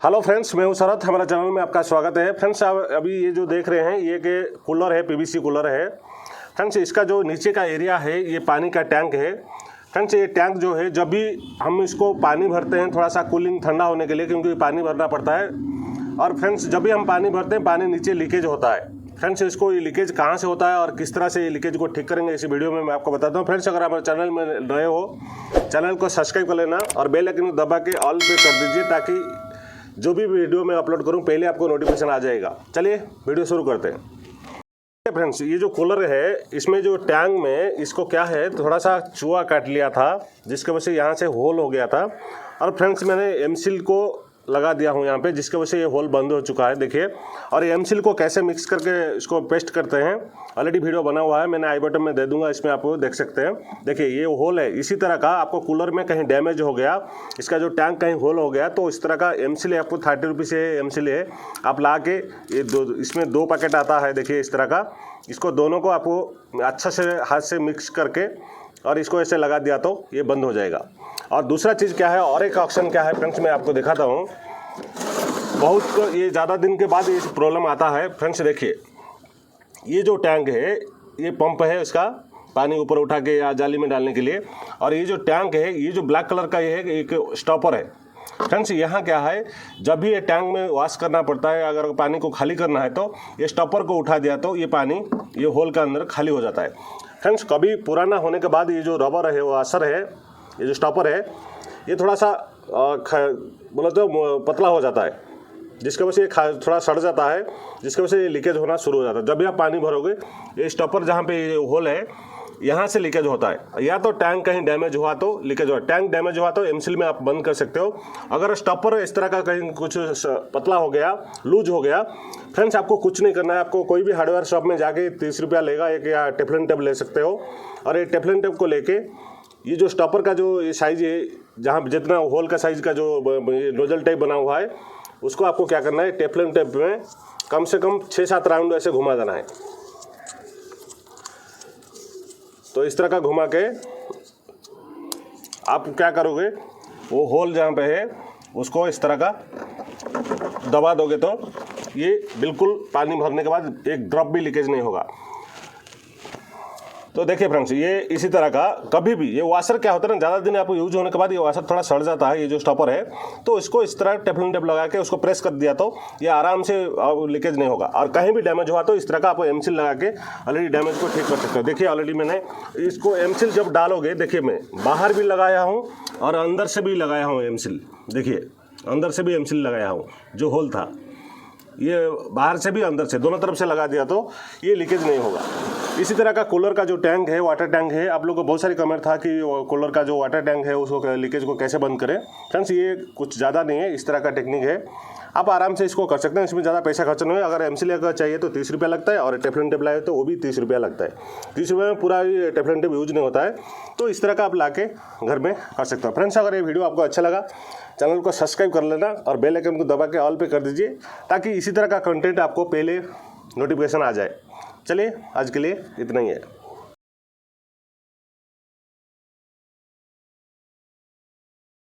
Hello friends, मैं हूं शरद। हमारा चैनल में आपका स्वागत है। फ्रेंड्स, अभी ये जो देख रहे हैं ये कि कूलर है, पीवीसी कूलर है। फ्रेंड्स, इसका जो नीचे का एरिया है ये पानी का टैंक है। फ्रेंड्स, ये टैंक जो है जब भी हम इसको पानी भरते हैं थोड़ा सा कूलिंग ठंडा होने के लिए, क्योंकि पानी भरना पड़ता है। और फ्रेंड्स, जब भी हम पानी भरते हैं पानी नीचे लीकेज होता है। फ्रेंड्स, इसको ये लीकेज कहाँ से होता है और किस तरह से ये लीकेज को ठीक करेंगे इस वीडियो में मैं आपको बताता हूँ। फ्रेंड्स, अगर हमारे चैनल में नए हो चैनल को सब्सक्राइब कर लेना और बेल आइकन को दबा के ऑल पे कर दीजिए, ताकि जो भी वीडियो मैं अपलोड करूं पहले आपको नोटिफिकेशन आ जाएगा। चलिए वीडियो शुरू करते हैं। फ्रेंड्स, ये जो कूलर है इसमें जो टैंक में इसको क्या है, थोड़ा सा चूहा काट लिया था, जिसके वजह से यहाँ से होल हो गया था। और फ्रेंड्स, मैंने एमसील को लगा दिया हूँ यहाँ पे, जिसके वजह से ये होल बंद हो चुका है। देखिए, और ये एमसील को कैसे मिक्स करके इसको पेस्ट करते हैं ऑलरेडी वीडियो बना हुआ है, मैंने आई बटन में दे दूंगा, इसमें आपको देख सकते हैं। देखिए, ये होल है। इसी तरह का आपको कूलर में कहीं डैमेज हो गया, इसका जो टैंक कहीं होल हो गया, तो इस तरह का एमसील आपको 30 रुपीज़ से एमसील है, आप ला के ये इसमें 2 पैकेट आता है। देखिए इस तरह का, इसको दोनों को आपको अच्छा से हाथ से मिक्स करके और इसको ऐसे लगा दिया तो ये बंद हो जाएगा। और दूसरा चीज़ क्या है, और एक ऑप्शन क्या है फ्रेंड्स, मैं आपको दिखाता हूँ। बहुत ये ज़्यादा दिन के बाद ये प्रॉब्लम आता है। फ्रेंड्स, देखिए, ये जो टैंक है ये पंप है, इसका पानी ऊपर उठा के या जाली में डालने के लिए। और ये जो टैंक है, ये जो ब्लैक कलर का ये है, एक स्टॉपर है। फ्रेंड्स, यहाँ क्या है, जब भी ये टैंक में वॉश करना पड़ता है, अगर पानी को खाली करना है तो ये स्टॉपर को उठा दिया तो ये पानी ये होल का अंदर खाली हो जाता है। फ्रेंड्स, कभी पुराना होने के बाद ये जो रबर है, वो असर है, ये जो स्टॉपर है ये थोड़ा सा बोला तो पतला हो जाता है, जिसकी वजह से ये थोड़ा सड़ जाता है, जिसकी वजह से ये लीकेज होना शुरू हो जाता है। जब भी आप पानी भरोगे, ये स्टॉपर जहाँ पे ये होल है यहाँ से लीकेज होता है। या तो टैंक कहीं डैमेज हुआ तो लीकेज हुआ, टैंक डैमेज हुआ तो एमसील में आप बंद कर सकते हो। अगर स्टॉपर इस तरह का कहीं कुछ पतला हो गया, लूज हो गया, फ्रेंड्स, आपको कुछ नहीं करना है। आपको कोई भी हार्डवेयर शॉप में जाके 30 रुपया लेगा एक, या टेफलन टेप ले सकते हो। और ये टेफलन टेप को लेके ये जो स्टॉपर का जो ये साइज है, जहाँ जितना होल का साइज का जो नोजल टाइप बना हुआ है, उसको आपको क्या करना है, टेफलन टेप में कम से कम 6-7 राउंड ऐसे घुमा देना है। तो इस तरह का घुमा के आप क्या करोगे, वो होल जहाँ पे है उसको इस तरह का दबा दोगे तो ये बिल्कुल पानी भरने के बाद एक ड्रॉप भी लीकेज नहीं होगा। तो देखिए फ्रेंड्स, ये इसी तरह का कभी भी ये वाशर क्या होता है ना, ज़्यादा दिन आप यूज होने के बाद ये वाशर थोड़ा सड़ जाता है, ये जो स्टॉपर है, तो इसको इस तरह टेफलन टेप लगा के उसको प्रेस कर दिया तो ये आराम से लीकेज नहीं होगा। और कहीं भी डैमेज हुआ तो इस तरह का आप एमसील लगा के ऑलरेडी डैमेज को ठीक कर सकते हो। देखिए, ऑलरेडी मैंने इसको एमसील जब डालोगे, देखिए मैं बाहर भी लगाया हूँ और अंदर से भी लगाया हूँ एमसील। देखिए, अंदर से भी एमसील लगाया हूँ, जो होल था ये बाहर से भी अंदर से दोनों तरफ से लगा दिया तो ये लीकेज नहीं होगा। इसी तरह का कूलर का जो टैंक है, वाटर टैंक है, आप लोगों को बहुत सारी कमेंट था कि कूलर का जो वाटर टैंक है उसको लीकेज को कैसे बंद करें। फ्रेंड्स, ये कुछ ज़्यादा नहीं है, इस तरह का टेक्निक है, आप आराम से इसको कर सकते हैं। इसमें ज़्यादा पैसा खर्च नहीं है। अगर एमसील अगर चाहिए तो 30 रुपया लगता है, और टेफलन टेप लाए तो वो भी 30 रुपया लगता है। 30 रुपये में पूरा ये टेफलन टेप यूज नहीं होता है। तो इस तरह का आप ला के घर में कर सकते हो। फ्रेंड्स, अगर ये वीडियो आपको अच्छा लगा चैनल को सब्सक्राइब कर लेना और बेल आइकन को दबा के ऑल पे कर दीजिए, ताकि इसी तरह का कंटेंट आपको पहले नोटिफिकेशन आ जाए। चलिए, आज के लिए इतना ही है।